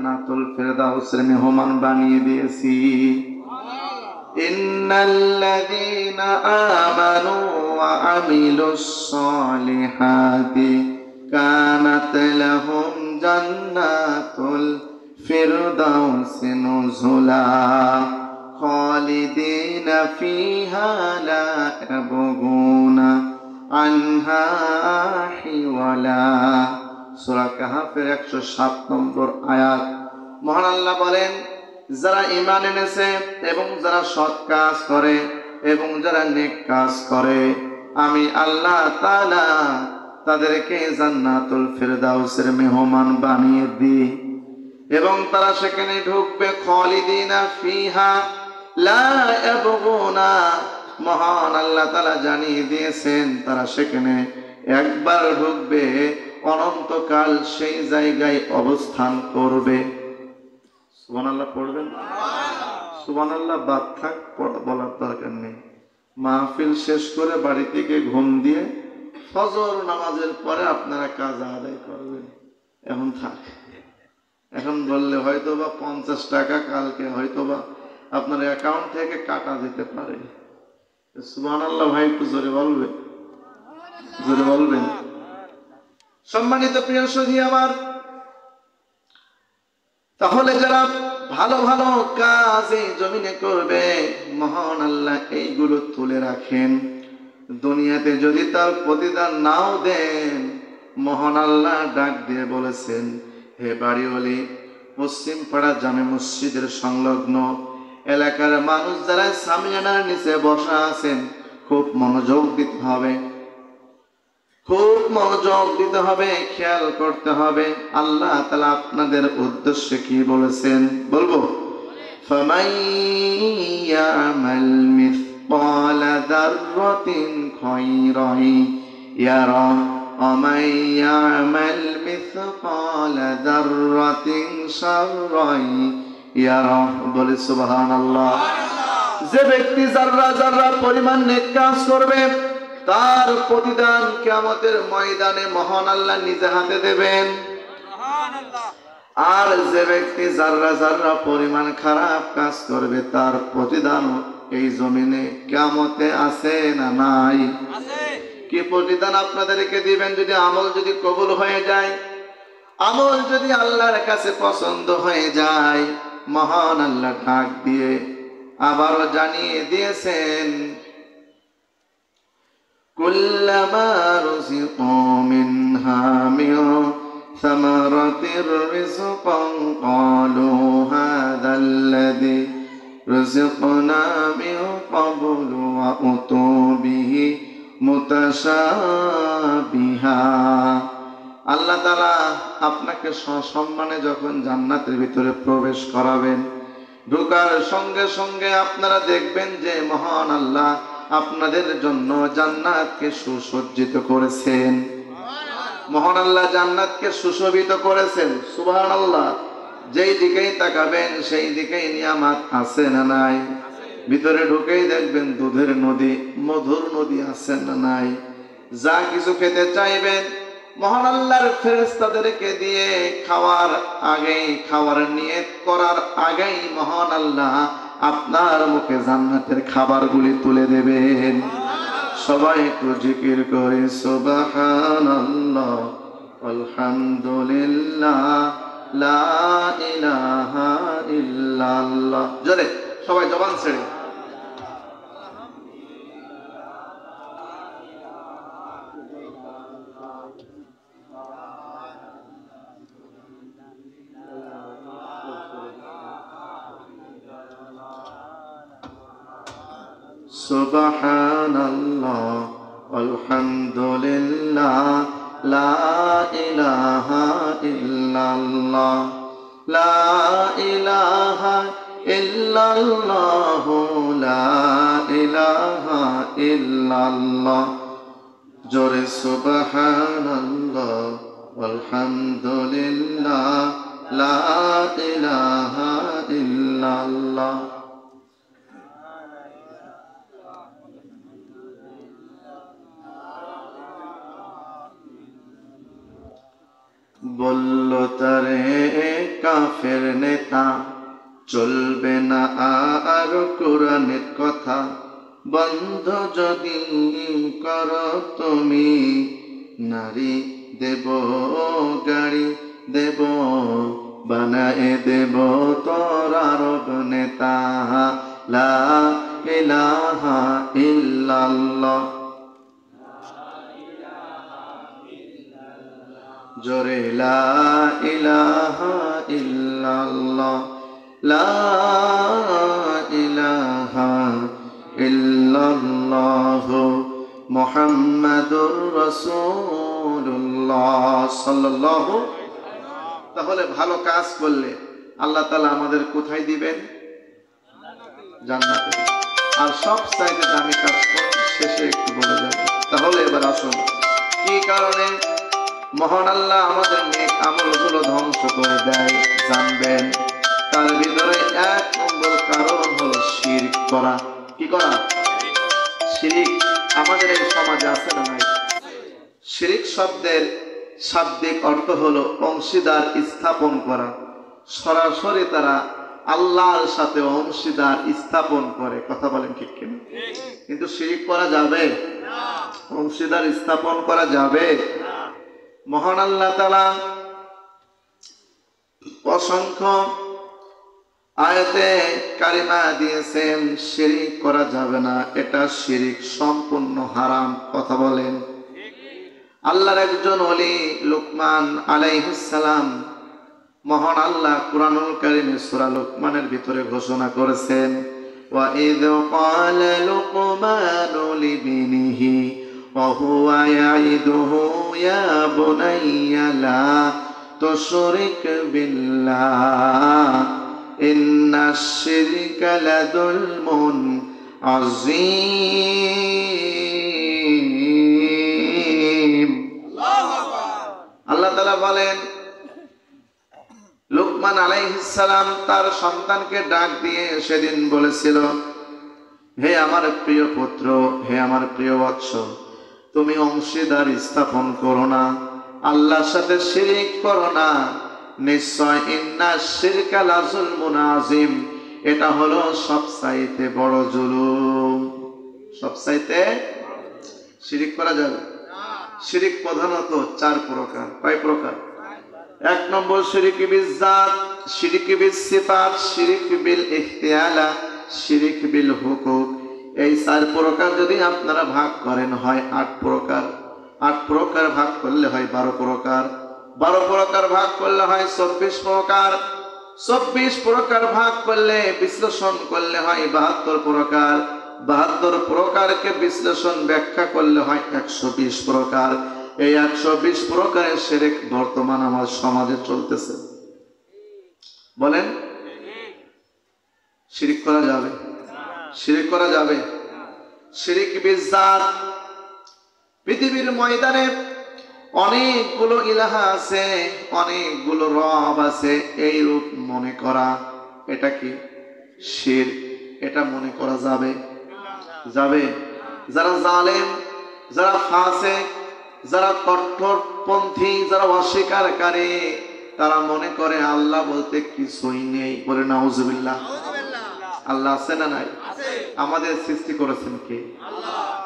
জান্নাতুল ফেরদাউসের মেহমান বানিয়ে দিয়েছি। ইন্নাল্লাযীনা আমানু ওয়া আমিলুস সলিহাতি কানাত লাহুম জান্নাতুল ফিরদাউসি নুজুলা খালিদিনা ফিহা লা ইয়াবগুনা আনহা হিওয়ালা। সূরা কাহফের 107 নম্বর আয়াত। মহান আল্লাহ বলেন, যারা ঈমান এনেছে এবং যারা সৎ কাজ করে এবং যারা নেক কাজ করে, আমি আল্লাহ তাআলা তাদেরকে জান্নাতুল ফিরদাউসের মেহমান বানিয়ে দিই এবং তারা সেখানে ঢুকবে। খালিদিনা ফিহা লা ইয়াবগুনা, মহান আল্লাহ তাআলা জানিয়ে দিয়েছেন তারা সেখানে একবার ঢুকবে, অনন্তকাল সেই জায়গায় অবস্থান করবে। সুবহানাল্লাহ পড়বেন। সুবহানাল্লাহ বাদ থাক, বলার দরকার নেই। মাহফিল শেষ করে বাড়ি থেকে ঘুম দিয়ে ফজর নামাজের পরে আপনারা কাজ আদায় করবেন। এখন থাক, এখন বললে হয়তোবা 50 টাকা কালকে হয়তোবা আপনার অ্যাকাউন্ট থেকে কাটা যেতে পারে। সুবহানাল্লাহ ভাই, একটু জোরে বলবেন, জোরে বলবেন। সম্মানিত প্রিয় সুধী আমার, তাহলে যারা ভালো ভালো কাজ এই জমিনে করবে, মহান আল্লাহ এইগুলো তুলে রাখেন। দুনিয়াতে যদি তার প্রতিদান নাও দেন, মহান আল্লাহ ডাক দিয়ে বলেছেন, হে বাড়িওয়ালি, পশ্চিম পাড়া জামে মসজিদের সংলগ্ন এলাকার মানুষ যারা সামিয়ানার নিচে বসা আছেন, খুব মনোযোগ দিতে হবে, খুব মনোযোগ দিতে হবে, খেয়াল করতে হবে। আল্লাহ তাআলা আপনাদের উদ্দেশ্যে কি বলেছেন বলবো? ফামান ইয়ামাল মিসকালা যাররাতিন খায়রান ইয়ারা ওয়া মান ইয়ামাল মিসকালা যাররাতিন শাররান ইয়ারা। বলে সুবহানাল্লাহ। যে ব্যক্তি যাররা যাররা পরিমাণ নেক কাজ করবে, তার প্রতিদান কিয়ামতের ময়দানে মহান আল্লাহ নিজে হাতে দেবেন। আর যে ব্যক্তি যাররা যাররা পরিমাণ খারাপ কাজ করবে, তার প্রতিদান এই জমিনে কিয়ামতে আছে না নাই? কি প্রতিদান আপনাদেরকে দিবেন? যদি আমল যদি কবুল হয়ে যায়, আমল যদি আল্লাহর কাছে পছন্দ হয়ে যায়, মহান আল্লাহ ডাক দিয়ে আবারও জানিয়ে দিয়েছেন, কুল্লামা রুজিকু মিনহা মিন সামারাতির রিজকান ক্বালু হাযাল্লাযী রুজিকনা মিন ক্বাবলু ওয়া উতু বিহি মুতাশাবিহা। আল্লাহ তাআলা আপনাকে সসম্মানে যখন জান্নাতের ভিতরে প্রবেশ করাবেন, ঢোকার সঙ্গে সঙ্গে আপনারা দেখবেন যে মহান আল্লাহ আপনাদের জন্য জান্নাতকে সুসজ্জিত করেছেন। মহান আল্লাহ জান্নাতকে সুশোভিত করেছেন। সুবহানাল্লাহ। যেই দিকেই তাকাবেন সেই দিকেই নিয়ামত আছে না নাই? ভিতরে ঢুকেই দেখবেন দুধের নদী, মধুর নদী আছে না নাই? যা কিছু খেতে চাইবেন, মহান আল্লাহর ফেরেশতাদেরকে দিয়ে খাওয়ার আগেই, খাওয়ার নিয়ত করার আগেই মহান আল্লাহ আপনার মুখে জান্নাতের খাবারগুলি তুলে দেবেন। সবাই একটু জিকির করে সুবহানাল্লাহ আলহামদুলিল্লাহ লা ইলাহা ইল্লাল্লাহ। জোরে সবাই জবান ছেড়ে সুবহানাল্লাহ আলহামদুলিল্লাহ লা ইলাহা ইল্লাল্লাহ লা ইলাহা ইল্লাল্লাহ লা ইলাহা ইল্লাল্লাহ। জোরে সুবহানাল্লাহ আলহামদুলিল্লাহ লা ইলাহা ইল্লাল্লাহ। বলল তারে কাফের নেতা, চলবে না আর কোরআনের কথা, বন্ধ যদি করো তুমি, নারী দেব গাড়ি দেব, বানায়ে দেব তোর আরব নেতা। লা ইলাহা ইল্লাল্লাহ, জোরে লা ইলাহা ইল্লাল্লাহ, লা ইলাহা ইল্লাল্লাহ মুহাম্মাদুর রাসূলুল্লাহ সাল্লাল্লাহু। তাহলে ভালো কাজ করলে আল্লাহ তাআলা আমাদের কোথায় দিবেন? জান্নাতে। আর সব চাইতে দামি কাজ কোন, শেষে একটু বলে যাবে। তাহলে এবার আসুন, কি কারণে মহান আল্লাহ আমাদের নেক আমলগুলো ধ্বংস করে দেয় জানবেন। তার ভিতরে 1 নম্বর কারণ হলো শিরক করা। কি করা? শিরক। আমাদের এই সমাজে আছে না নাই? শিরক শব্দের শাব্দিক অর্থ হলো অংশীদার স্থাপন করা। সরাসরি তারা আল্লাহর সাথে অংশীদার স্থাপন করে। কথা বলেন ঠিক কিনা? কিন্তু শিরক করা যাবে? অংশীদার স্থাপন করা যাবে? মহান আল্লাহ তাআলা অসংখ্য আয়াতে কারিমা দিয়েছেন শিরক করা যাবে না, এটা শিরক সম্পূর্ণ হারাম। কথা বলেন। আল্লাহর একজন ওলি লুকমান আলাইহিস সালাম, মহান আল্লাহ কুরআনুল কারীমে সূরা লুকমানের ভিতরে ঘোষণা করেছেন, ওয়া ইয ক্বালা লুকমানু লিবনিহি ওয়া হুয়া ইয়াইদুহু ইয়া বুনাইয়া লা তুশরিক বিল্লাহ ইন্নাশ শিরকা লাযুলমুন আযীম। আল্লাহ তাআলা বলেন, লুকমান আলাইহিস সালাম তার সন্তানকে ডাক দিয়ে সেদিন বলেছিল, হে আমার প্রিয় পুত্র, হে আমার প্রিয় বৎস, তুমি অংশীদার স্থাপন করো না, আল্লাহর সাথে শিরক করো না। নিশ্চয় ইন্নাশ শিরকা লাযুলমুন আযীম, এটা হলো সবচাইতে বড় জুলুম। সবচাইতে শিরক করা যাবে? শিরক প্রধানত 4 প্রকার। কয় প্রকার? 1 নম্বর শিরক বিজ্জাত, শিরক বিসিফাত, শিরক বিল ইখতিয়ালা, শিরক বিল হুকুক। এই 4 প্রকার যদি আপনারা ভাগ করেন হয় 8 প্রকার। 8 প্রকার ভাগ করলে হয় 12 প্রকার। 12 প্রকার ভাগ করলে হয় 24 প্রকার। 24 প্রকার ভাগ করলে বিশ্লেষণ করলে হয় 72 প্রকার। 72 প্রকারকে বিশ্লেষণ ব্যাখ্যা করলে হয় 120 প্রকার। এই 120 প্রকারের শিরক বর্তমান আমার সমাজে চলতেছে। বলেন, শিরক করা যাবে? শিরক করা যাবে? শিরক বিজ্জাত, পৃথিবীর ময়দানে অনেকগুলো ইলাহা আছে, অনেকগুলো রব আছে, এই রূপ মনে করা, এটা কি শিরক? এটা মনে করা যাবে? যাবে? যারা জালেম, যারা ফাসিক, যারা কঠোরপন্থী, যারা অস্বীকারী, তারা মনে করে আল্লাহ বলতে কিছুই নেই। বলে নাউজুবিল্লাহ। আল্লাহ আছে না নাই? আমাদের সৃষ্টি করেছেন কে?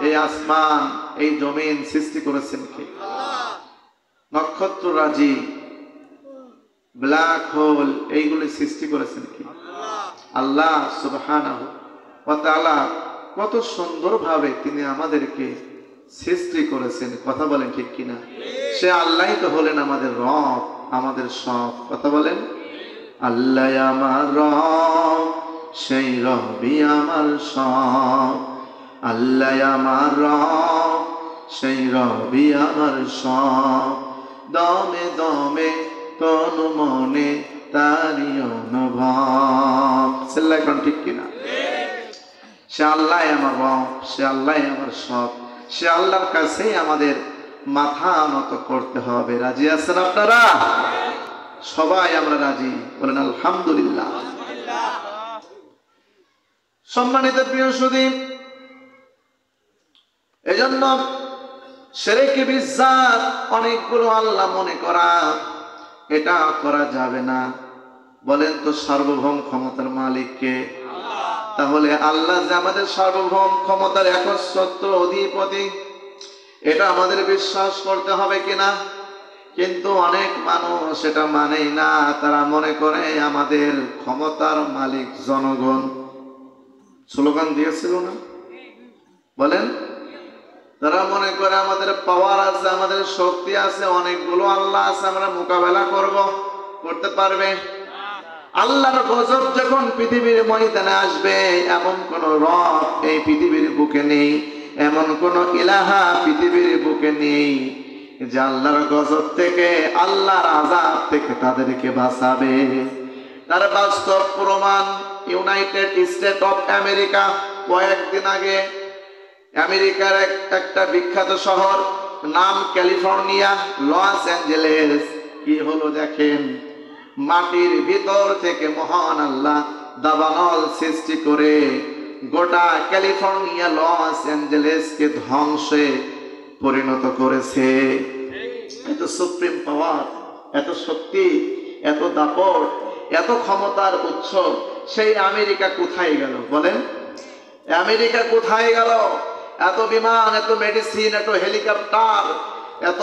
এই আসমান, এই জমিন সৃষ্টি করেছেন কে? নক্ষত্র রাজি, ব্ল্যাক হোল, এইগুলি সৃষ্টি করেছেন কি? আল্লাহ সুবহানাহু ওয়া তাআলা। কত সুন্দরভাবে তিনি আমাদেরকে সৃষ্টি করেছেন। কথা বলেন ঠিক কিনা? সে আল্লাহই তো হলেন আমাদের রব, আমাদের সব। কথা বলেন। আল্লাহ আমার রব, সেই রবই আমার সব। আল্লাহ আমার রব, সেই রবি আমার সব। দমে দমে তনু মনে তারি অনুভব। সেল্লাইকন ঠিক কিনা? সে আল্লাহ আমার রব, সে আল্লাহ আমার সব। সে আল্লাহর কাছেই আমাদের মাথা নত করতে হবে। রাজি আছেন আপনারা? সবাই আমরা রাজি। বলেন আলহামদুলিল্লাহ। সম্মানিত প্রিয় সুধী, এজন্য শিরক বিজ্জাত, অনেকগুলো আল্লাহ মনে করা, এটা করা যাবে না। বলেন তো সার্বভৌম ক্ষমতার মালিক কে? তাহলে আল্লাহ যে আমাদের সার্বভৌম ক্ষমতার একচ্ছত্র অধিপতি, এটা আমাদের বিশ্বাস করতে হবে কিনা? কিন্তু অনেক মানুষ সেটা মানেই না। তারা মনে করে আমাদের ক্ষমতার মালিক জনগণ। স্লোগান দিয়েছিল না? বলেন। তারা মনে করে আমাদের পাওয়ার আছে, আমাদের শক্তি আছে, অনেকগুলো আল্লাহ আছে, আমরা মোকাবেলা করতে পারবে। আল্লাহর গজব যখন পৃথিবীর ময়দানে আসবে, এমন কোন রব এই পৃথিবীর বুকে নেই, এমন কোন ইলাহা পৃথিবীর বুকে নেই যে আল্লাহর গজব থেকে, আল্লাহর আযাব থেকে তাদেরকে বাঁচাবে। তার বাস্তব প্রমাণ ইউনাইটেড স্টেট অফ আমেরিকা। কয়েকদিন আগে আমেরিকার একটা বিখ্যাত শহর, নাম ক্যালিফোর্নিয়া, লস অ্যাঞ্জেলেস, কি হলো দেখেন। মাটির ভিতর থেকে মহান আল্লাহ দাবানল সৃষ্টি করে গোটা ক্যালিফোর্নিয়া, লস অ্যাঞ্জেলেসকে ধ্বংসে পরিণত করেছে। এত সুপ্রিম পাওয়ার, এত শক্তি, এত দাপট, এত ক্ষমতার উৎস, সেই আমেরিকা কোথায় গেল বলেন? আমেরিকা কোথায় গেল? এত বিমান, এত মেডিসিন, এত হেলিকপ্টার, এত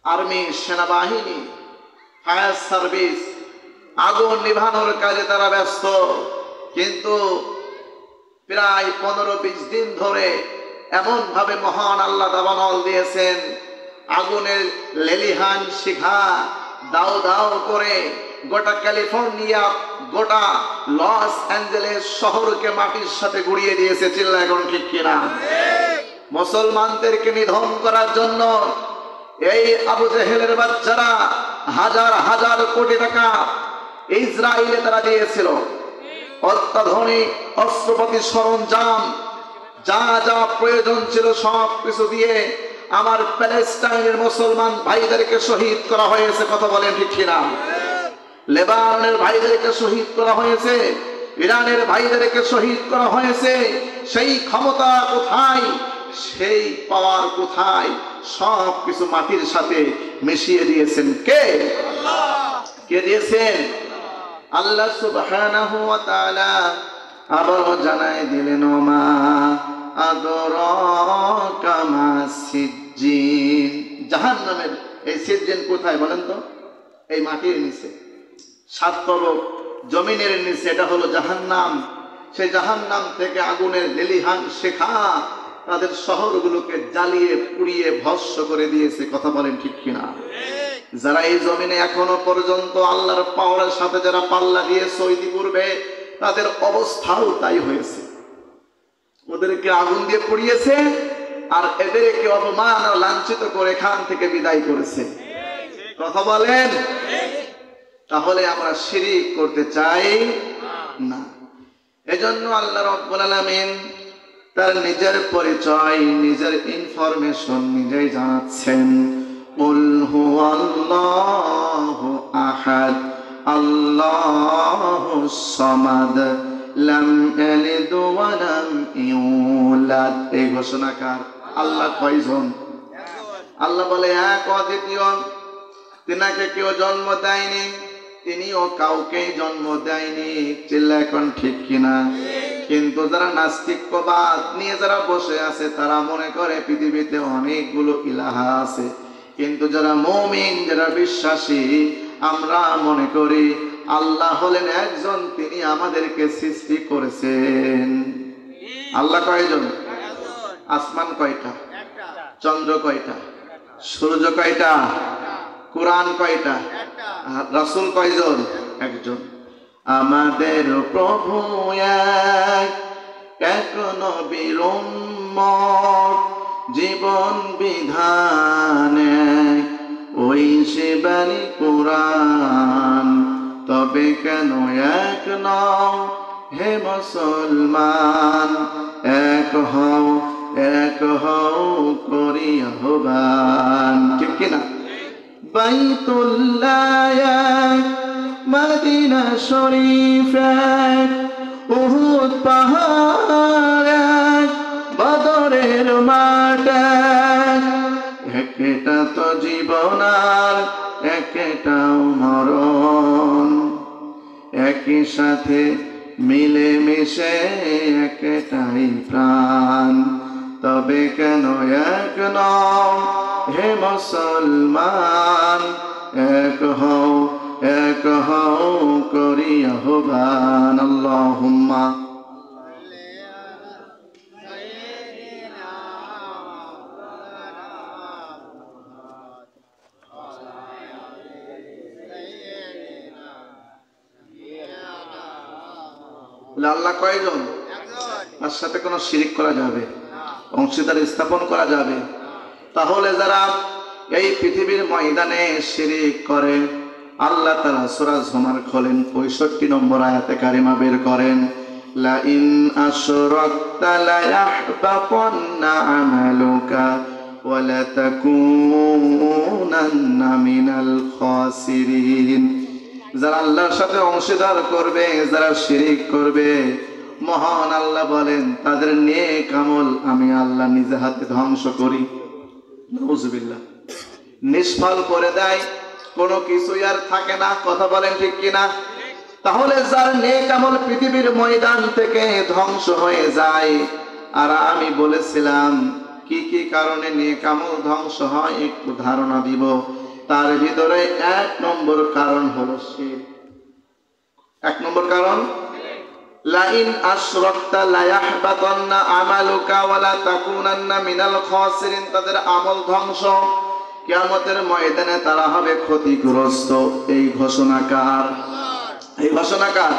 আর্মি, সেনাবাহিনী, ফায়ার সার্ভিস, আগুন নিভানোর কাজে তারা ব্যস্ত। কিন্তু প্রায় 15-20 দিন ধরে এমন ভাবে মহান আল্লাহ দাবানল দিয়েছেন, আগুনের লেলিহান শিখা দাও দাও করে গোটা ক্যালিফোর্নিয়া, গোটা লস অ্যাঞ্জেলেস শহরকে মাটির সাথে গুড়িয়ে দিয়েছে। চিল্লায় এখন ঠিক কিনা? মুসলমানদেরকে নিধন করার জন্য এই আবু জেহেলের বাচ্চারা হাজার হাজার কোটি টাকা ইসরায়েলে তারা দিয়েছিল। অত্যাধুনিক অস্ত্রপাতি, সরঞ্জাম, যা যা প্রয়োজন ছিল সব কিছু দিয়ে আমার প্যালেস্টাইনের মুসলমান ভাইদেরকে শহীদ করা হয়েছে। কথা বলেন ঠিক কিনা? লেবাননের ভাইদেরকে শহীদ করা হয়েছে, ইরানের ভাইদেরকে শহীদ করা হয়েছে। সেই ক্ষমতা কোথায়? সেই পাওয়ার কোথায়? সব কিছু মাটির সাথে মিশিয়ে দিয়েছেন কে? কে দিয়েছেন? আল্লাহ সুবহানাহু ওয়া তাআলা আবার জানাই দিলেন, ওমা আদরাকা মা সিজ্জিন। জাহান্নামের এই সিজ্জিন কোথায় বলেন তো? এই মাটির নিচে, সাত তরফ জমিনের নিচে, এটা হলো জাহান্নাম। সেই জাহান্নাম থেকে আগুনের লেলিহান শিখা তাদের শহরগুলোকে জ্বালিয়ে পুড়িয়ে ভস্ম করে দিয়েছে। কথা বলেন ঠিক কিনা? যারা এই জমিনে এখনো পর্যন্ত আল্লাহর পাওয়ারের সাথে যারা পাল্লা দিয়েছে ইতিপূর্বে, তাদের অবস্থাও তাই হয়েছে। ওদেরকে আগুন দিয়ে পুড়িয়েছে আর এদেরকে অপমান ও লাঞ্ছিত করে এখান থেকে বিদায় করেছে। কথা বলেন। তাহলে আমরা শিরিক করতে চাই না। এজন্য আল্লাহ রাব্বুল আলামিন তার নিজের পরিচয়, নিজের ইনফরমেশন নিজেই জানাচ্ছেন। কুল হুয়াল্লাহু আহাদ আল্লাহুস সামাদ লাম ইয়ালিদ ওয়া লাম ইউলাদ। এই ঘোষণাকার আল্লাহ কয়জন? আল্লাহ বলে এক, অদ্বিতীয়, তিনাকে কেউ জন্ম দেয়নি, তিনিও কাউকে জন্ম দেয়নি। চিল্লা এখন ঠিক কিনা? কিন্তু যারা নাস্তিকবাদ নিয়ে যারা বসে আছে, তারা মনে করে পৃথিবীতে অনেকগুলো ইলাহা আছে। কিন্তু যারা মুমিন, যারা বিশ্বাসী, আমরা মনে করি আল্লাহ হলেন একজন, তিনি আমাদেরকে সৃষ্টি করেছেন। আল্লাহ কয়জন? আসমান কয়টা? চন্দ্র কয়টা? সূর্য কয়টা? কোরআন কয়টা? রাসূল কয়জন? একজন। আমাদের প্রভু এক নবীর উম্মত, জীবন বিধানে ওই সেবানি কোরআন। তবে কেন এক নও হে মুসলমান? এক হও, এক হও করি আহ্বান। ঠিক কিনা? বাইতুল্লাহ এক, মদিনা শরীফ এক, উহুদ পাহাড় এক, বদরের মাঠ এক। একটা তো জীবন আর একটাও মরণ। একই সাথে মিলে মিশে একটাই প্রাণ, তবে কেন এক নও হে মুসলমান, এক হও করি আহ্বান। আল্লাহুম্মা আল্লাহ কয়জন? তার সাথে কোনো শিরিক করা যাবে, অংশীদার স্থাপন করা যাবে। তাহলে যারা এই পৃথিবীর ময়দানে শিরিক করে, আল্লাহ তাআলা সূরা জুমার খোলেন 65 নম্বর আয়াতে কারিমা বের করেন, লা ইন আশরাকতা লা ইয়াহবাতান্না আমালুকা ওয়া লা তাকুনান্না মিনাল খাসিরিন। যারা আল্লাহর সাথে অংশীদার করবে, যারা শিরিক করবে, মহান আল্লাহ বলেন তাদের নেক আমল আমি আল্লাহ নিজে হাতে ধ্বংস করি, নাউজুবিল্লাহ, নিষ্ফল করে দেয়, কোনো কিছুই আর থাকে না। কথা বলেন ঠিক কিনা? তাহলে যার নেক আমল পৃথিবীর ময়দান থেকে ধ্বংস হয়ে যায়, আর আমি বলেছিলাম কি কি কারণে নেক আমল ধ্বংস হয় একটু ধারণা দিব। তার ভিতরে 1 নম্বর কারণ হলো শিরক। 1 নম্বর কারণ, লা ইন আশরাকতা লা ইয়াহবাতান্না আমালুকা ওয়া লা তাকুনান্না মিনাল খাসিরিন। তাদের আমল ধ্বংস, কিয়ামতের ময়দানে তারা হবে ক্ষতিগ্রস্ত। এই ঘোষণাকার, এই ঘোষণাকার।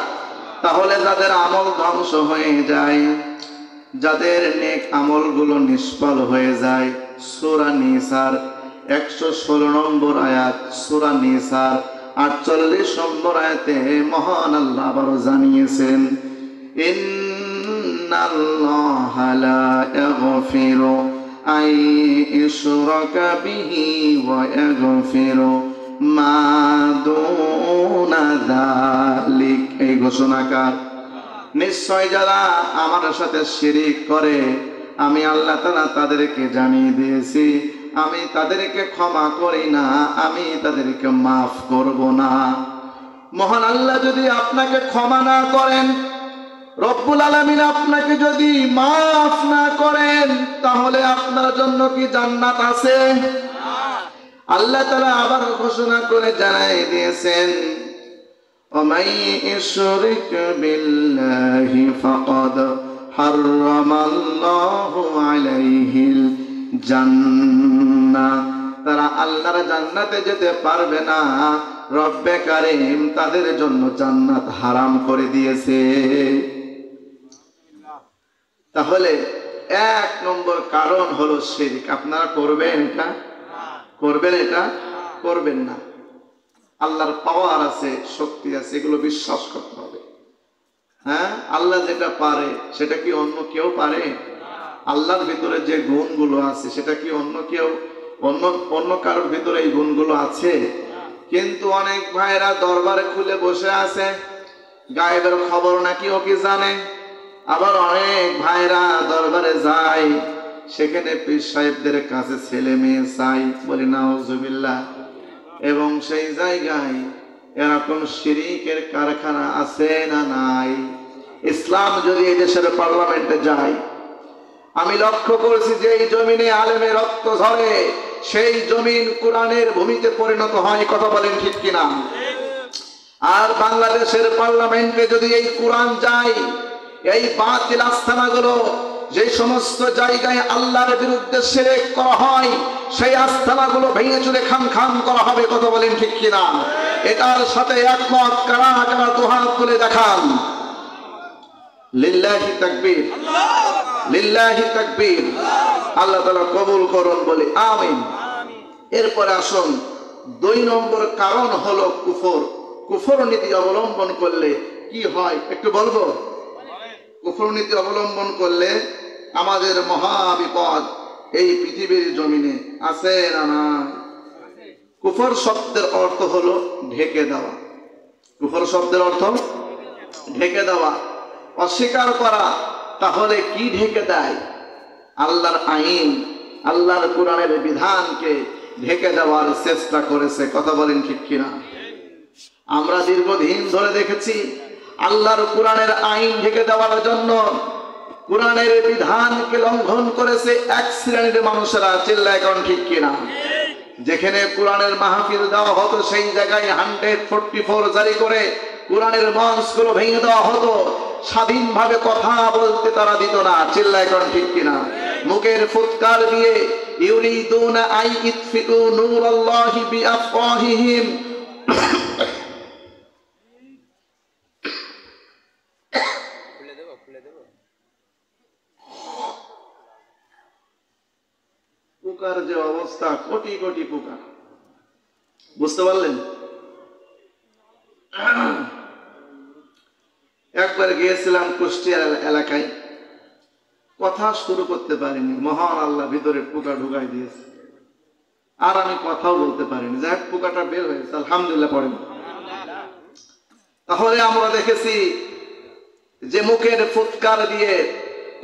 তাহলে যাদের আমল ধ্বংস হয়ে যায়, যাদের নেক আমলগুলো নিষ্ফল হয়ে যায়, সূরা নিসার 116 নম্বর আয়াত, সূরা নিসার 48 নম্বর আয়াতে মহান আল্লাহ আবারও জানিয়েছেন, ইন্নাল্লাহা লা ইয়াগফিরু আন ইউশরাকা বিহি ওয়া ইয়াগফিরু মা দুনা যালিক। এই ঘোষণাকার, নিশ্চয় যারা আমার সাথে শিরিক করে আমি আল্লাহ তাআলা তাদেরকে জানিয়ে দিয়েছি আমি তাদেরকে ক্ষমা করি না, আমি তাদেরকে মাফ করব না। মহান আল্লাহ যদি আপনাকে ক্ষমা না করেন, রব্বুল আলামিন আপনাকে যদি মাফ না করেন, তাহলে আপনার জন্য কি জান্নাত আছে? আল্লাহ তাআলা আবার ঘোষণা করে জানাই দিয়েছেন, وَمَن يُشْرِكْ بِاللَّهِ فَقَدْ حَرَّمَ اللَّهُ عَلَيْهِ الْجَنَّةَ। তারা আল্লাহর জান্নাতে যেতে পারবে না, রব্বে কারীম তাদের জন্য জান্নাত হারাম করে দিয়েছে। তাহলে 1 নম্বর কারণ হলো শিরক। আপনারা করবেন এটা? করবেন এটা? করবেন না। আল্লাহর পাওয়ার আছে, শক্তি আছে, এগুলো বিশ্বাস করতে হবে। হ্যাঁ, আল্লাহ যেটা পারে সেটা কি অন্য কেউ পারে? আল্লাহর ভিতরে যে গুণগুলো আছে সেটা কি অন্য কারোর ভিতরে এই গুণগুলো আছে? কিন্তু অনেক ভাইরা দরবারে খুলে বসে আছে, গায়েবের খবর নাকি ও কি জানে। আবার অনেক ভাইরা দরবারে যায়, সেখানে পীর সাহেবদের কাছে ছেলে মেয়ে চাই, বলি নাউজুবিল্লাহ। এবং সেই জায়গায় এরকম শিরিকের কারখানা আছে না নাই? ইসলাম যদি এই দেশের পার্লামেন্টে যায়, আমি লক্ষ্য করেছি যে এই জমিনে আলেমের রক্ত ঝরে, সেই জমিন কোরআনের ভূমিতে পরিণত হয়। কথা বলেন ঠিক কিনা? আর বাংলাদেশের পার্লামেন্টে যদি এই কোরআন যায়, এই বাতিল আস্তানাগুলো, যে সমস্ত জায়গায় আল্লাহর বিরুদ্ধে শিরক করা হয়, সেই আস্তানাগুলো ভেঙে চুরে খান খান করা হবে। কথা বলেন ঠিক কিনা? এটার সাথে একমত কারা কারা দুহাত তুলে দেখান। লিল্লাহি তাকবীর, লিল্লাহি তাকবীর। আল্লাহ তাআলা কবুল করুন, বলি আমিন। এরপরে আসুন, 2 নম্বর কারণ হলো কুফর। কুফর নীতি অবলম্বন করলে কি হয় একটু বলবো? কুফর নীতি অবলম্বন করলে আমাদের মহা বিপদ এই পৃথিবীর জমিনে আছে না না? কুফর শব্দের অর্থ হলো ঢেকে দেওয়া। কুফর শব্দের অর্থ ঢেকে দেওয়া, অস্বীকার করা। তাহলে কি ঢেকে দেয়? আল্লাহর আইন, আল্লাহর কোরআনের বিধানকে ঢেকে দেওয়ার চেষ্টা করেছে। কথা বলেন ঠিক কিনা? আমরা দীর্ঘদিন ধরে দেখেছি আল্লাহর কোরআনের আইন ঢেকে দেওয়ার জন্য কোরআনের বিধানকে লঙ্ঘন করেছে এক শ্রেণীর মানুষেরা। চিল্লায় কোন ঠিক কিনা? যেখানে কোরআনের মাহফিল দেওয়া হতো সেই জায়গায় 144 জারি করে কোরআনের মঞ্চগুলো ভেঙে দেওয়া হতো। স্বাধীনভাবে কথা বলতে তারা দিত না। চিল্লায় কোন ঠিক কিনা? মুখের ফুৎকার দিয়ে ইউরিদুনা আই ইতফিউ নূরাল্লাহি বিআফওয়াহিহিম, পোকার যে অবস্থা, কোটি কোটি পোকা। বুঝতে পারলেন? একবার গিয়েছিলাম কুষ্টিয়া এলাকায়, কথা শুরু করতে পারিনি, মহান আল্লাহ ভিতরে পোকা ঢুকাই দিয়েছে, আর আমি কথাও বলতে পারিনি। যাক, পোকাটা বের হয়েছে, আলহামদুলিল্লাহ পড়েন। তাহলে আমরা দেখেছি যে মুখের ফুৎকার দিয়ে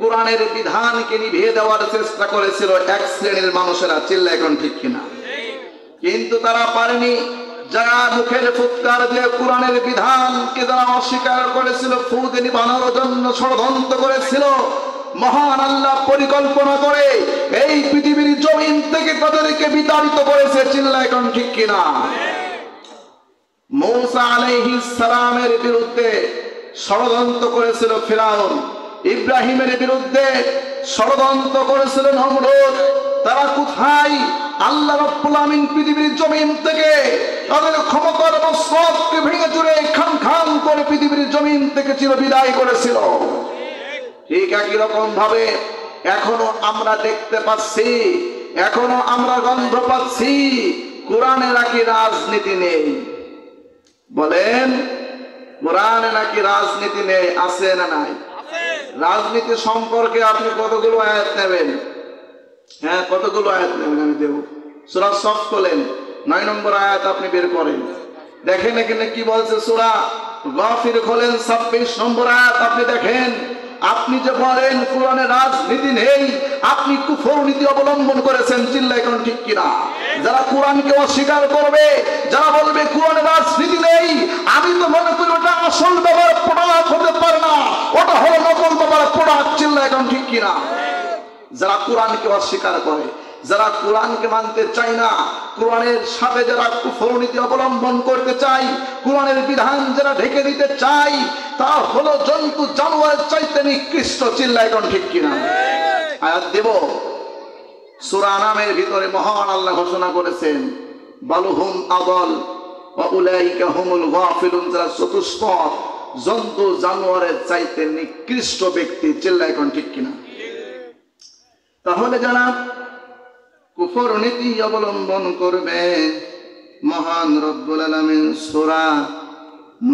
কোরআনের বিধানকে নিভিয়ে দেওয়ার চেষ্টা করেছিল এক শ্রেণীর মানুষেরা। চিল্লা এখন ঠিক কিনা? কিন্তু তারা পারেনি। যারা মুখের ফুৎকার দিয়ে কোরআনের বিধানকে যারা অস্বীকার করেছিল, ফুদে নিবানোর জন্য ষড়যন্ত্র করেছিল, মহান আল্লাহ পরিকল্পনা করে এই পৃথিবীর জমিন থেকে তাদেরকে বিতাড়িত করেছে। চিল্লা এখন ঠিক কিনা? মূসা আলাইহিস সালামের বিরুদ্ধে ষড়যন্ত্র করেছিল ফিরাউন, ইব্রাহিমের বিরুদ্ধে ষড়যন্ত্র করেছিল নমরুদ। তারা কোথায়? আল্লাহ রাব্বুল আমিন পৃথিবীর জমিন থেকে তাদের ক্ষমতার মস্তককে ভেঙে চুরে খান খান করে পৃথিবীর জমিন থেকে চিরবিদায় করেছিল। ঠিক একই রকম ভাবে এখনো আমরা দেখতে পাচ্ছি, এখনো আমরা গন্ধ পাচ্ছি কোরআনে নাকি রাজনীতি নেই। বলেন, কোরআনে নাকি রাজনীতি নেই? আছে না নাই? রাজনীতি সম্পর্কে আপনি কতগুলো আয়াত নেবেন? হ্যাঁ, কতগুলো আয়াত নেবেন? আমি দেব। সূরা সফ খোলেন, 9 নম্বর আয়াত আপনি বের করেন, দেখেন এখানে কি বলছে। সূরা গাফির খোলেন, 26 নম্বর আয়াত আপনি দেখেন। আপনি যে বলেন কোরআনে রাজনীতি নেই, আপনি কুফর নীতি অবলম্বন করেছেন। চিল্লা এখন ঠিক কিনা? যারা কোরআনকে অস্বীকার করবে, যারা বলবে কোরআনে রাজনীতি নেই, আমি তো মনে করি ওটা আসল বাবার প্রোডাক্ট হতে পারে না, ওটা হলো নকল বাবার প্রোডাক্ট। চিল্লা এখন ঠিক কিনা? যারা কোরআনকে অস্বীকার করে, যারা কোরআনকে মানতে চায় না, কোরআনের সাথে যারা কুফর নীতি অবলম্বন করতে চায়, কোরআনের বিধান যারা ঢেকে দিতে চায়, তা হলো জন্তু জানোয়ারের চাইতে নিকৃষ্ট। চিল্লা এখন ঠিক কিনা? আয়াত দেব। সূরা আনামের ভিতরে মহান আল্লাহ ঘোষণা করেছেন, বালুহুম আদল ওয়া উলাইকা হুমুল গাফিলুন, যারা চতুষ্পদ জন্তু জানোয়ারের চাইতে নিকৃষ্ট ব্যক্তি। চিল্লা এখন ঠিক কিনা? তাহলে যারা কুফর নীতি অবলম্বন করবে, মহান রব্বুল আলামিন সূরা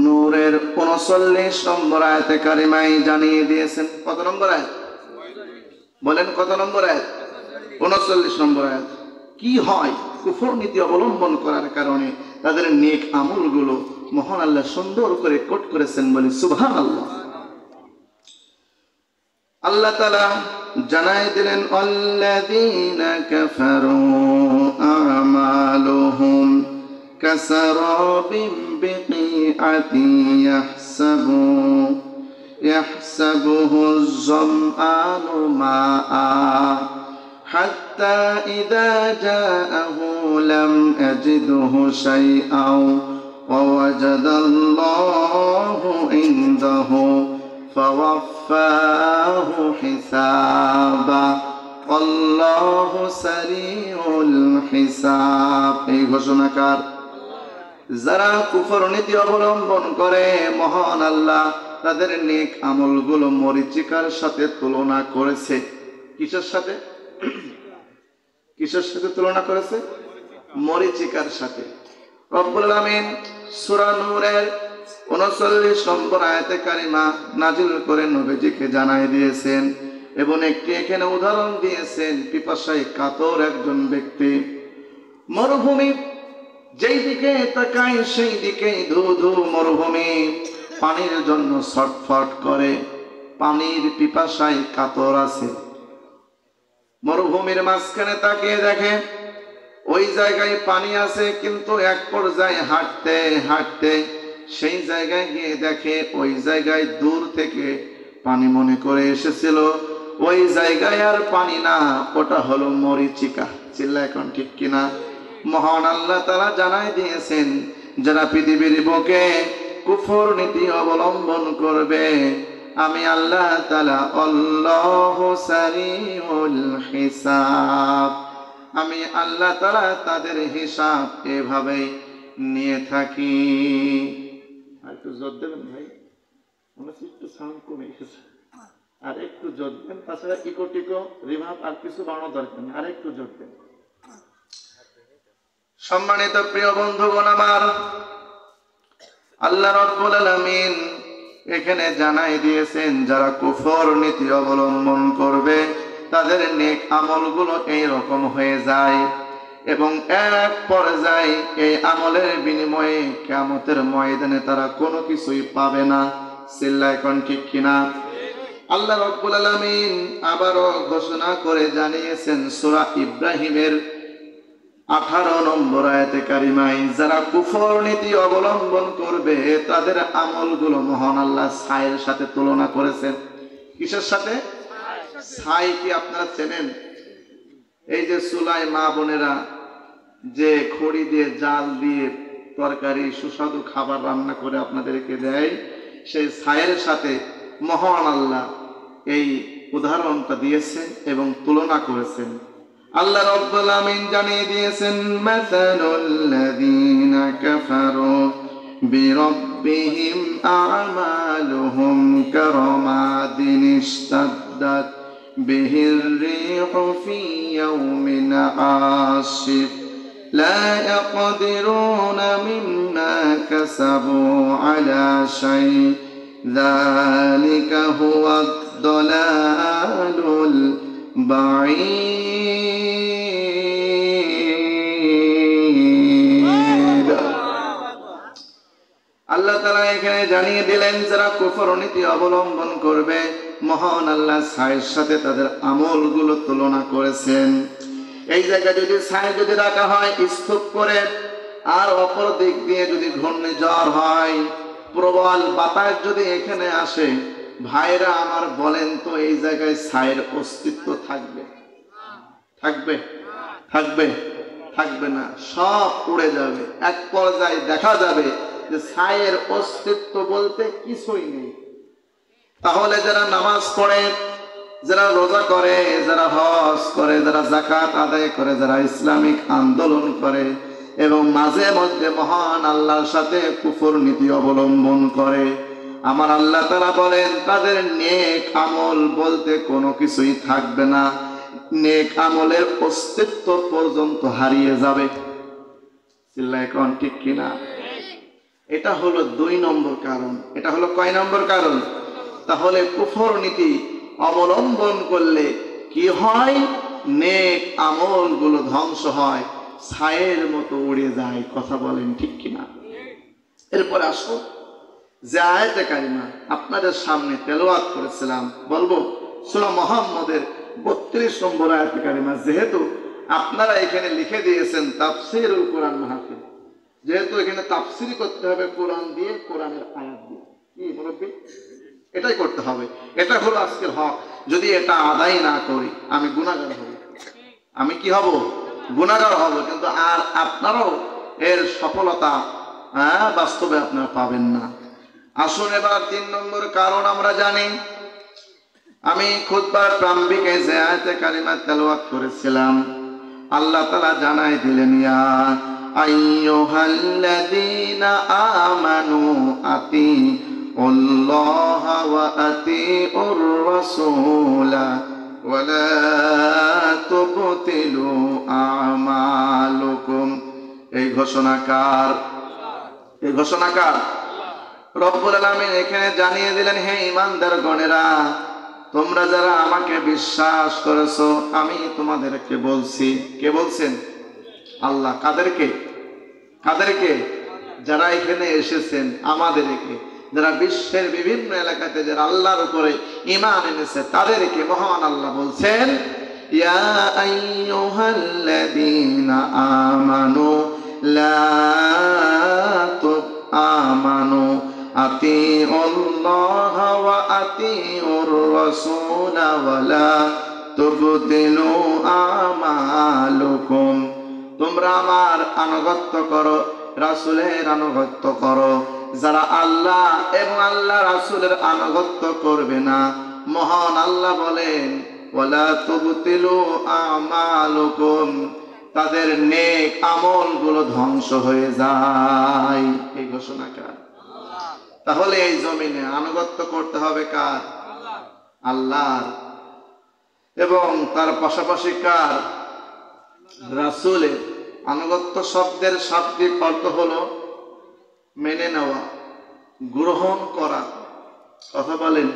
নূরের 39 নম্বর আয়াতে কারিমায় জানিয়ে দিয়েছেন। কত নম্বর আয়াত? বলেন, কত নম্বর আয়াত? 39 নম্বর আয়াত। কি হয় কুফর নীতি অবলম্বন করার কারণে? তাদের নেক আমলগুলো মহান আল্লাহ সুন্দর করে কোট করেছেন। বলি সুবহানাল্লাহ। আল্লাহ তাআলা জানাই দিলেন, আল্লাযীনা কাফারু আমালুহুম কাসারাবিন বিকিআতিন ইয়াহসাবুহুজ যামআনু মাআ হাত্তা ইযা জাআহু লাম ইয়াজিদহু শাইআন ওয়া ওয়াজাদাল্লাহু ইনদাহু ফাওয়াফাহু হিসাবা আল্লাহু সারিউল হিসাব। এই ঘোষণাকার যারা কুফর নীতি অবলম্বন করে, মহান আল্লাহ তাদের নেক আমলগুলো মরীচিকার সাথে তুলনা করেছে। কিসের সাথে? কিসের সাথে তুলনা করেছে? মরীচিকার সাথে। রব্বুল আলামিন সূরা নূরের 39 নম্বর আয়াতে কারিমা নাজিল করে নবীজিকে জানাই দিয়েছেন এবং একটি এখানে উদাহরণ দিয়েছেন। পিপাসায় কাতর একজন ব্যক্তি, মরুভূমি যেই দিকে তাকায় সেই দিকে ধু ধু মরুভূমি, পানির জন্য ছটফট করে, পানির পিপাসায় কাতর আছে। মরুভূমির মাঝখানে তাকিয়ে দেখে ওই জায়গায় পানি আছে, কিন্তু এক পর্যায়ে হাঁটতে হাঁটতে সেই জায়গায় গিয়ে দেখে ওই জায়গায় দূর থেকে পানি মনে করে এসেছিল, ওই জায়গায় আর পানি না, ওটা হলো মরিচিকা। চিল্লা এখন ঠিক কিনা? মহান আল্লাহ তাআলা জানাই দিয়েছেন, যারা পৃথিবীর বুকে কুফর নীতি অবলম্বন করবে, আমি আল্লাহ তাআলা আল্লাহু সারিউল হিসাব, আমি আল্লাহ তাআলা তাদের হিসাব এভাবেই নিয়ে থাকি। আর একটু জোর দেবেন ভাই, মনে হচ্ছে একটু সাউন্ড কমে এসেছে, আর একটু জোর দেন। তাছাড়া ইকো টিকো রিভাব আর কিছু বাড়ানো দরকার নেই, আর একটু জোর দেন। সম্মানিত প্রিয় বন্ধুগণ আমার, আল্লাহ রাব্বুল আলামিন এখানে জানাই দিয়েছেন, যারা কুফর নীতি অবলম্বন করবে তাদের নেক আমলগুলো এই রকম হয়ে যায় এবং এক পর্যায়ে এই আমলের বিনিময়ে কিয়ামতের ময়দানে তারা কোনো কিছুই পাবে না। চিল্লায় কোন ঠিক কিনা? আল্লাহ রাব্বুল আলামিন আবারও ঘোষণা করে জানিয়েছেন সূরা ইব্রাহিমের 18 নম্বর আয়াতে কারিমায়, যারা কুফর নীতি অবলম্বন করবে তাদের আমলগুলো মহান আল্লাহ ছাইয়ের সাথে তুলনা করেছেন। কিসের সাথে? ছাই কি আপনারা চেনেন? এই যে চুলায় মা বোনেরা যে খড়ি দিয়ে জাল দিয়ে তরকারি সুস্বাদু খাবার রান্না করে আপনাদেরকে দেয়, সেই ছাইয়ের সাথে মহান আল্লাহ এই উদাহরণটা দিয়েছেন এবং তুলনা করেছেন। আল্লাহ রাব্বুল আলামিন জানিয়ে দিয়েছেন, মাসালুল লাযীনা কাফারু বিরাব্বিহিম আ'মালুহুম কারামাদিন ইশতাদ্দাত বিহির রিহু ফি ইয়াউমিন আসিফ লা ইয়াকদিরুনা মিম্মা কাসাবু আলা শাই যালিকা হুয়া আদ-দালালুল বাঈদ। আল্লাহ তাআলা এখানে জানিয়ে দিলেন, যারা কুফর নীতি অবলম্বন করবে মহান আল্লাহ ছায়ের সাথে তাদের আমলগুলো তুলনা করেছেন। এই জায়গায় যদি ছায় যদি রাখা হয় স্তূপ করে, আর অপর দিক দিয়ে যদি ঘূর্ণিঝড় হয়, প্রবল বাতাস যদি এখানে আসে, ভাইরা আমার বলেন তো এই জায়গায় ছায়ের অস্তিত্ব থাকবে? থাকবে? থাকবে? থাকবে না, সব উড়ে যাবে। এক পর্যায়ে দেখা যাবে যে ছায়ের অস্তিত্ব বলতে কিছুই নেই। তাহলে যারা নামাজ পড়ে, যারা রোজা করে, যারা হজ করে, যারা যাকাত আদায় করে, যারা ইসলামিক আন্দোলন করে এবং মাঝে মধ্যে মহান আল্লাহর সাথে কুফর নীতি অবলম্বন করে, আমার আল্লাহ তাআলা বলেন তাদের নেক আমল বলতে কোনো কিছুই থাকবে না, নেক আমলের অস্তিত্ব পর্যন্ত হারিয়ে যাবে। চিল্লায় কোন ঠিক কিনা? এটা হলো 2 নম্বর কারণ। এটা হলো কয় নম্বর কারণ? তাহলে কুফর নীতি অবলম্বন করলে কি হয়? নেক আমলগুলো ধ্বংস হয়, ছায়ের মতো উড়ে যায়। কথা বলেন ঠিক কিনা? এরপর আসো যে আয়াতে কারিমা আপনাদের সামনে তেলাওয়াত করেছিলাম, বলবো সূরা মুহাম্মদের 32 নম্বর আয়াতে কারিমা। যেহেতু আপনারা এখানে লিখে দিয়েছেন তাফসীরুল কোরআন মাহফিল, যেহেতু এখানে তাফসীর করতে হবে কোরআন দিয়ে, কোরআনের আয়াত দিয়ে, কি মুরব্বি? এটাই করতে হবে। এটা হলো আজকের হক। যদি এটা আদায় না করি আমি গুনাহগার হব। আমি কি হব? গুনাহগার হব। কিন্তু আর আপনারাও এর সফলতা বাস্তবে আপনারা পাবেন না। আসুন এবার 3 নম্বর কারণ আমরা জানি। আমি খুতবার প্রারম্ভিকে যে আয়াতে কারিমা তেলাওয়াত করেছিলাম, আল্লাহ তাআলা জানাই দিলেন, ইয়া আইয়ুহাল্লাযীনা আমানু আতিউল্লাহা ওয়া আতিউর রাসূলা ওয়া লা তুবতিলু আমালুকুম। এই ঘোষণাকার, এই ঘোষণাকার রব্বুল আলামিন এখানে জানিয়ে দিলেন, হে ঈমানদার গণেরা, তোমরা যারা আমাকে বিশ্বাস করেছো, আমি তোমাদেরকে বলছি। কে বলছেন? আল্লাহ। কাদেরকে? কাদেরকে? যারা এখানে এসেছেন, আমাদেরকে, যারা বিশ্বের বিভিন্ন এলাকাতে যারা আল্লাহর উপরে ঈমান এনেছে, তাদেরকে মহান আল্লাহ বলছেন, ইয়া আইয়ুহাল্লাযীনা আমানু লা আমানু আতিউল্লাহ ওয়া আতিউর রাসূল ওয়া লা তুবতিলু আমালুকুম। তোমরা আমার আনুগত্য করো, রাসূলের আনুগত্য করো। যারা আল্লাহ এবং আল্লাহ রাসূলের আনুগত্য করবে না, মহান আল্লাহ বলেন ওয়ালা তুবতিলু আমালুকুম, তাদের নেক আমলগুলো ধ্বংস হয়ে যায়। এই ঘোষণা কার? তাহলে এই জমিনে আনুগত্য করতে হবে কার? আল্লাহর। এবং তার পাশাপাশি কার? রাসূলের। আনুগত্য শব্দের শাব্দিক অর্থ হলো মেনে নেওয়া, গ্রহণ করা। কথা বলেন।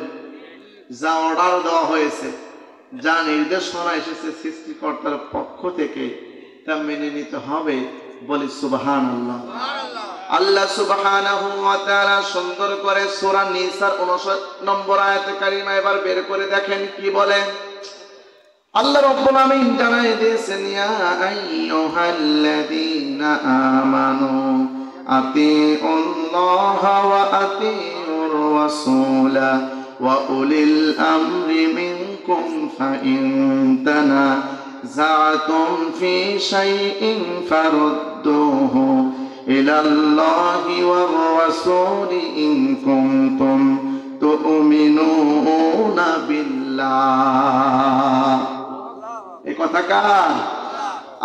যা অর্ডার দেওয়া হয়েছে, যা নির্দেশনা এসেছে সৃষ্টিকর্তার পক্ষ থেকে, তা মেনে নিতে হবে। বলি সুবহানাল্লাহ। আল্লাহ সুবহানাহু ওয়া তাআলা সুন্দর করে সূরা নিসার 59 নম্বর আয়াতে কারিমা এবার বের করে দেখেন কি বলেন। আল্লাহ রাব্বুল আলামিন জানাই দিয়েছেন, ইয়া আইয়ুহাল্লাযীনা আমানু আতিউল্লাহ ওয়া আতিউর রাসূলা ওয়া উলিল আমরি মিনকুম ফাইন তানাযা'তুম ফি শাইইন ফারুদ্দুহু ইলাল্লাহি ওয়ার রাসূলি ইন কুনতুম তু'মিনুনা বিল্লাহ। এই কথা কার?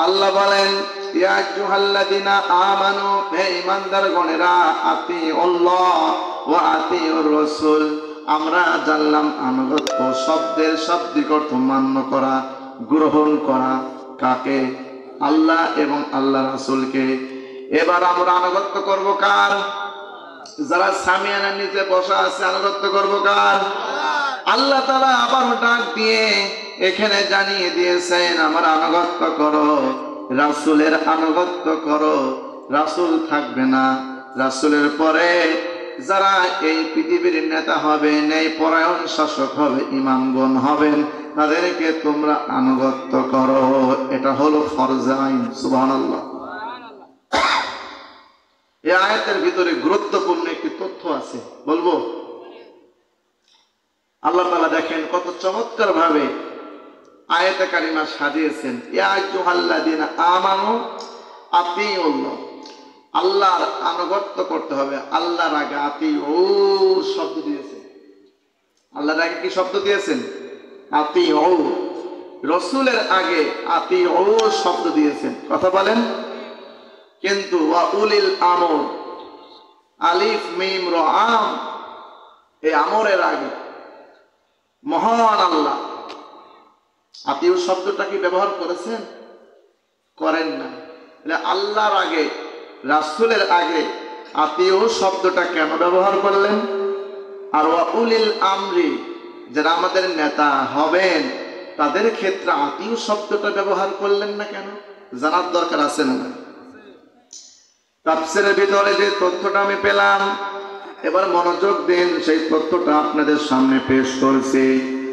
আল্লাহ বলেন, ইয়া আইয়ুহাল্লাযীনা আমানু, হে ঈমানদারগণেরা, আতিউল্লাহ ওয়া আতিউর রাসূল, আমরা জানলাম আনুগত্য শব্দের শাব্দিক অর্থ মান্য করা, গ্রহণ করা। কাকে? আল্লাহ এবং আল্লাহ রাসূলকে। এবার আমরা আনুগত্য করব কার? যারা সামিয়ানার নিচে বসা আছে, আনুগত্য করব কার? আল্লাহ তাআলা আবার ডাক দিয়ে এখানে জানিয়ে দিয়েছেন, আমার আনুগত্য করো, রাসূলের আনুগত্য করো। রাসূল থাকবে না, রাসূলের পরে যারা এই পৃথিবীর নেতা হবেন, এই পরায়ণ শাসক হবে, ইমামগণ হবেন, তাদেরকে তোমরা আনুগত্য করো। এটা হলো ফরজ আইন। সুবহানাল্লাহ। এই আয়াতের ভিতরে গুরুত্বপূর্ণ একটি তথ্য আছে, বলবো। আল্লাহ তাআলা দেখেন কত চমৎকার ভাবে আয়াতে কারিমা সাজিয়েছেন। ইয়া আইয়ুহাল্লাযীনা আমানু আতিউল্লাহ, আল্লাহর আনুগত্য করতে হবে। আল্লাহর আগে আতিউ শব্দ দিয়েছেন। আল্লাহর আগে কি শব্দ দিয়েছেন? আতিউ। রাসূলের আগে আতিউ শব্দ দিয়েছেন। কথা বলেন। কিন্তু ওয়া উলিল আমর, আলিফ মিম র আম, এই আমরের আগে মহান আল্লাহ আতিউ শব্দটা কি ব্যবহার করেছেন? করেন না। আল্লাহর আগে, রাসূলের আগে আতিউ শব্দটা কেন ব্যবহার করলেন? আর ওয়া উলিল আমরি, যারা আমাদের নেতা হবেন, তাদের ক্ষেত্রে আতিউ শব্দটা ব্যবহার করলেন না কেন? জানার দরকার আছে না? তাফসীরের ভিতরে যে তথ্যটা আমি পেলাম, এবার মনোযোগ দিন, সেই তথ্যটা আপনাদের সামনে পেশ করছি।